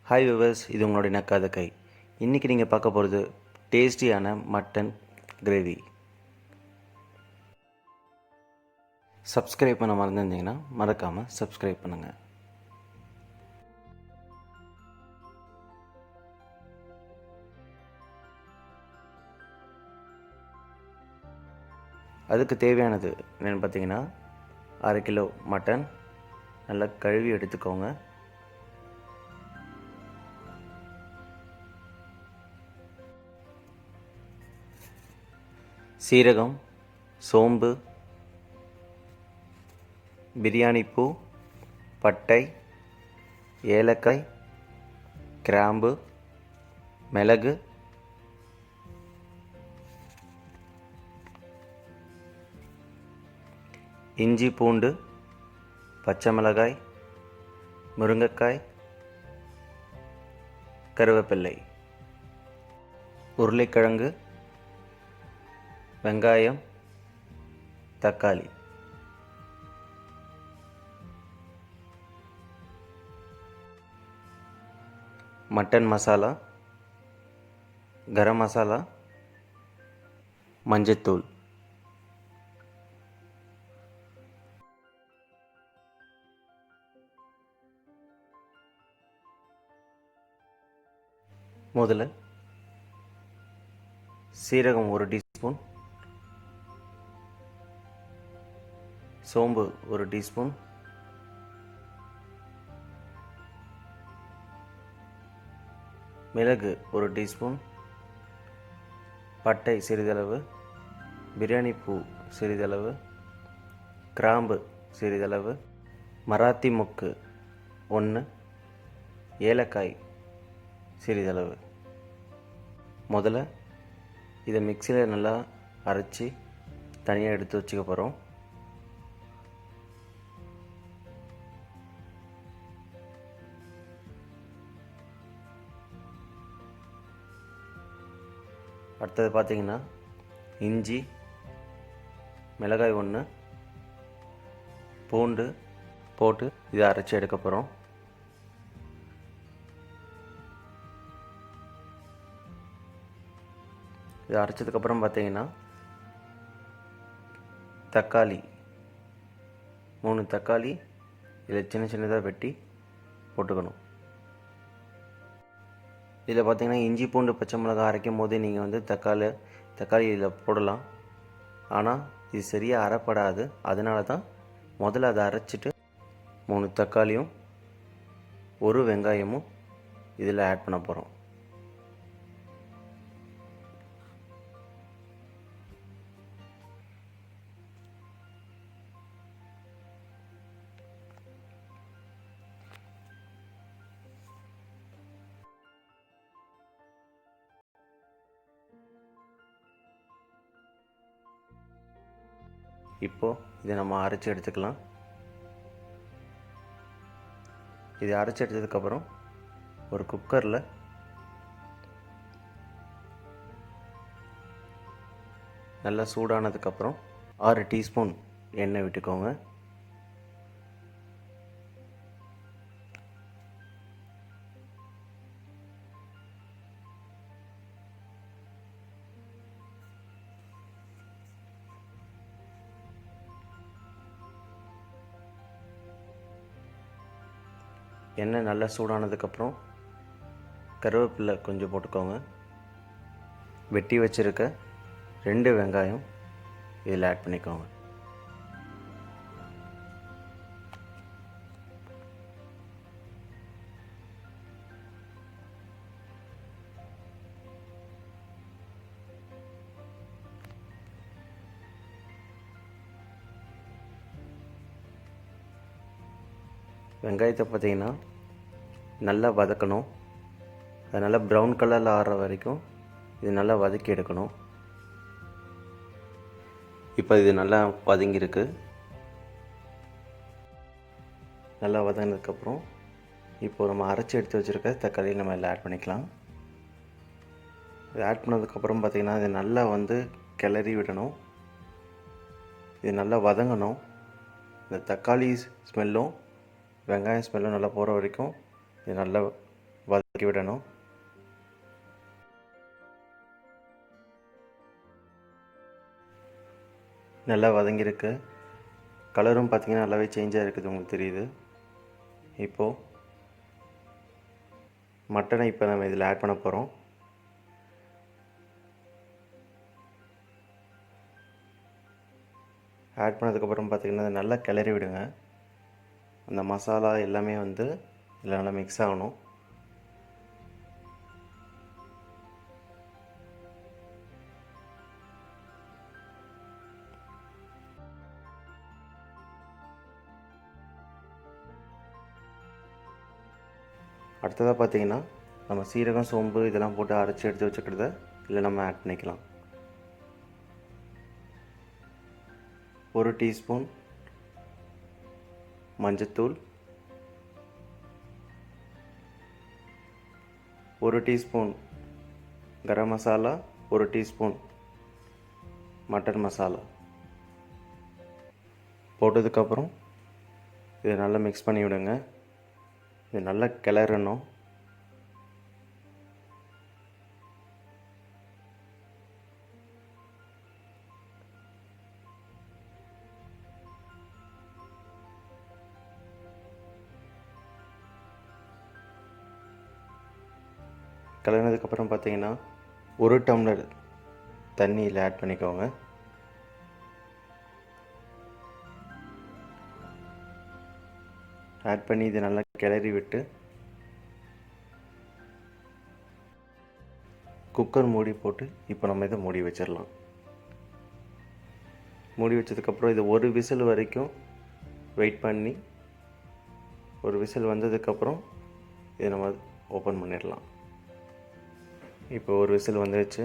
Hi viewers, இது உங்களுடைய நக்காத கை. இன்றைக்கி நீங்கள் பார்க்க போகிறது டேஸ்டியான மட்டன் கிரேவி. சப்ஸ்கிரைப் பண்ண மறந்துருந்தீங்கன்னா மறக்காமல் சப்ஸ்கிரைப் பண்ணுங்கள். அதுக்கு தேவையானது என்னென்னு பார்த்தீங்கன்னா, 1/2 கிலோ மட்டன் நல்லா கழுவி எடுத்துக்கோங்க. சீரகம், சோம்பு, பிரியாணி பூ, பட்டை, ஏலக்காய், கிராம்பு, மிளகு, இஞ்சி பூண்டு, பச்சை மிளகாய், முருங்கைக்காய், கருவேப்பிள்ளை, உருளைக்கிழங்கு, வெங்காயம், தக்காளி. மட்டன் மசாலா, கரம் மசாலா, மஞ்சத்தூள். முதல்ல சீரகம் 1 டீஸ்பூன், சோம்பு 1 டீஸ்பூன், மிளகு 1 டீஸ்பூன், பட்டை சிறிதளவு, பிரியாணி பூ சிறிதளவு, கிராம்பு சிறிதளவு, மராத்தி மொக்கு 1, ஏலக்காய் சிறிதளவு. முதல்ல இதை மிக்சியில் நல்லா அரைச்சி தனியாக எடுத்து வச்சுக்க போகிறோம். அடுத்தது பார்த்திங்கன்னா, இஞ்சி, மிளகாய் 1, பூண்டு போட்டு இதை அரைச்சி எடுக்க போகிறோம். இதை அரைச்சதுக்கப்புறம் பார்த்தீங்கன்னா, தக்காளி 3 தக்காளி இதில் சின்ன சின்னதாக வெட்டி போட்டுக்கணும். இதில் பார்த்தீங்கன்னா, இஞ்சி பூண்டு பச்சை மிளகாய் அரைக்கும் போதே நீங்கள் வந்து தக்காளி இதில் போடலாம். ஆனால் இது சரியாக அரைப்படாது. அதனால தான் முதல்ல அதை அரைச்சிட்டு 3 தக்காளியும் 1 வெங்காயமும் இதில் ஆட் பண்ண போகிறோம். இப்போது இதை நம்ம அரைச்சி எடுத்துக்கலாம். இதை அரைச்சி எடுத்ததுக்கப்புறம் ஒரு குக்கரில் நல்லா சூடானதுக்கப்புறம் 6 டீஸ்பூன் எண்ணெய் விட்டுக்கோங்க. எண்ணெய் நல்லா சூடானதுக்கப்புறம் கருவேப்பிலை கொஞ்சம் போட்டுக்கோங்க. வெட்டி வச்சுருக்க 2 வெங்காயம் இதில் ஆட் பண்ணிக்கோங்க. வெங்காயத்தை பார்த்திங்கன்னா நல்லா வதக்கணும். அது நல்லா ப்ரௌன் கலரில் ஆறுற வரைக்கும் இது நல்லா வதக்கி எடுக்கணும். இப்போ இது நல்லா வதங்கியிருக்கு. நல்லா வதங்கினதுக்கப்புறம் இப்போது நம்ம அரைச்சி எடுத்து வச்சுருக்க தக்காளி நம்ம இதில் ஆட் பண்ணிக்கலாம். இது ஆட் பண்ணதுக்கப்புறம் பார்த்திங்கன்னா இது நல்லா வந்து கிளறி விடணும். இது நல்லா வதங்கணும். இந்த தக்காளி ஸ்மெல்லும் வெங்காயம் ஸ்மெல்லும் நல்லா போகிற வரைக்கும் இது நல்லா வதக்கி விடணும். நல்லா வதங்கியிருக்கு. கலரும் பார்த்திங்கன்னா நல்லாவே சேஞ்சாக இருக்குது, உங்களுக்கு தெரியுது. இப்போது மட்டனை இப்போ நம்ம இதில் ஆட் பண்ண போகிறோம். ஆட் பண்ணதுக்கப்புறம் பார்த்திங்கன்னா நல்லா கிளறி விடுங்க. அந்த மசாலா எல்லாமே வந்து இதில் நல்லா மிக்ஸ் ஆகணும். அடுத்ததாக பார்த்திங்கன்னா நம்ம சீரகம், சோம்பு இதெல்லாம் போட்டு அரைச்சி எடுத்து வச்சுக்கிறத இதில் நம்ம ஆட் பண்ணிக்கலாம். 1 டீஸ்பூன் மஞ்சத்தூள், 1 teaspoon garam masala, 1 teaspoon mutton masala போட்டதுக்கப்புறம் இதை நல்லா மிக்ஸ் பண்ணி விடுங்க. இது நல்லா கிளறணும். கிளறினதுக்கப்புறம் பார்த்தீங்கன்னா 1 டம்ளர் தண்ணியில் ஆட் பண்ணிக்கோங்க. ஆட் பண்ணி இதை நல்லா கிளறி விட்டு குக்கர் மூடி போட்டு இப்போ நம்ம இதை மூடி வச்சிடலாம். மூடி வச்சதுக்கப்புறம் இது 1 விசில் வரைக்கும் வெயிட் பண்ணி, 1 விசில் வந்ததுக்கப்புறம் இதை நம்ம ஓப்பன் பண்ணிடலாம். இப்போ 1 விசில் வந்துடுச்சு.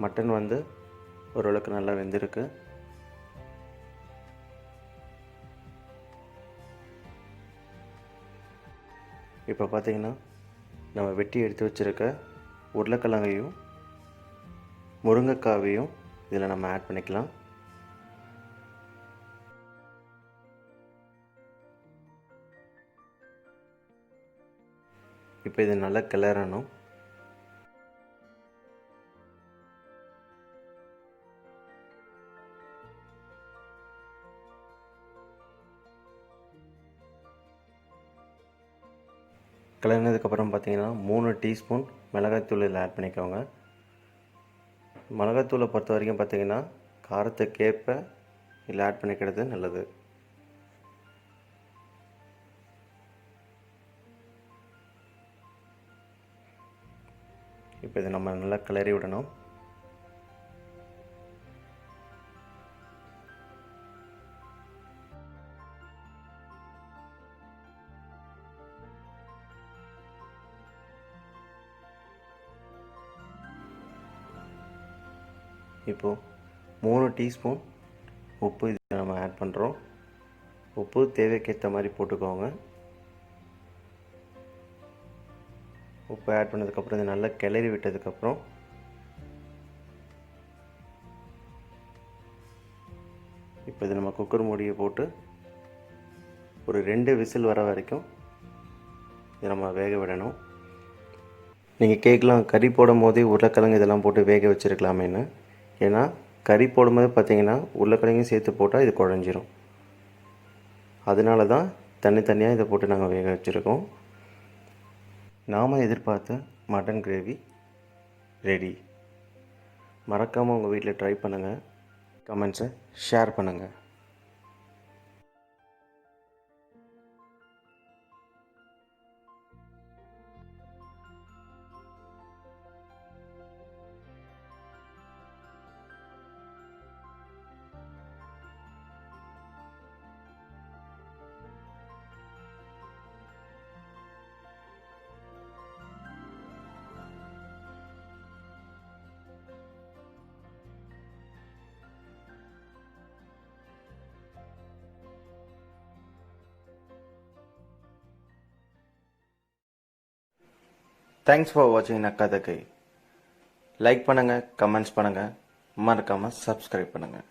மட்டன் வந்து ஓரளவுக்கு நல்லா வெந்திருக்கு. இப்போ பார்த்தீங்கன்னா நம்ம வெட்டி எடுத்து வச்சுருக்க உருளைக்கிழங்கையும் முருங்கைக்காவையும் இதில் நம்ம ஆட் பண்ணிக்கலாம். இப்போ இது நல்லா கிளறணும். கிளறினதுக்கப்புறம் பார்த்தீங்கன்னா 3 டீஸ்பூன் மிளகாய்த்தூள் இதில் ஆட் பண்ணிக்கோங்க. மிளகாய்த்தூளை பொறுத்த வரைக்கும் பார்த்தீங்கன்னா காரத்துக்கேற்ப இதில் ஆட் பண்ணிக்கிறது நல்லது. இப்போ இதை நம்ம நல்லா கிளறி விடணும். இப்போது 3 டீஸ்பூன் உப்பு இதில் நம்ம ஆட் பண்ணுறோம். உப்பு தேவைக்கேற்ற மாதிரி போட்டுக்கோங்க. உப்பு ஆட் பண்ணதுக்கப்புறம் இதை நல்லா கிளறி விட்டதுக்கப்புறம் இப்போ இது நம்ம குக்கர் மூடியை போட்டு ஒரு 2 விசில் வர வரைக்கும் இதை நம்ம வேக விடணும். நீங்கள் கேட்கலாம், கறி போடும் போதே உருளைக்கிழங்கு இதெல்லாம் போட்டு வேக வச்சுருக்கலாமேன்னு. ஏன்னா கறி போடும்போது பார்த்தீங்கன்னா உருளைக்கிழங்கையும் சேர்த்து போட்டால் இது குழஞ்சிரும். அதனால தான் தனித்தனியாக இதை போட்டு நாங்கள் வேக வச்சுருக்கோம். நாம் எதிர்பார்த்த மட்டன் கிரேவி ரெடி. மறக்காமல் உங்கள் வீட்டில் ட்ரை பண்ணுங்கள். கமெண்ட்ஸை ஷேர் பண்ணுங்கள். தேங்க்ஸ் ஃபார் வாட்சிங் நக்கா தக்கை. லைக் பண்ணுங்கள், கமெண்ட்ஸ் பண்ணுங்கள், மறக்காமல் சப்ஸ்கிரைப் பண்ணுங்கள்.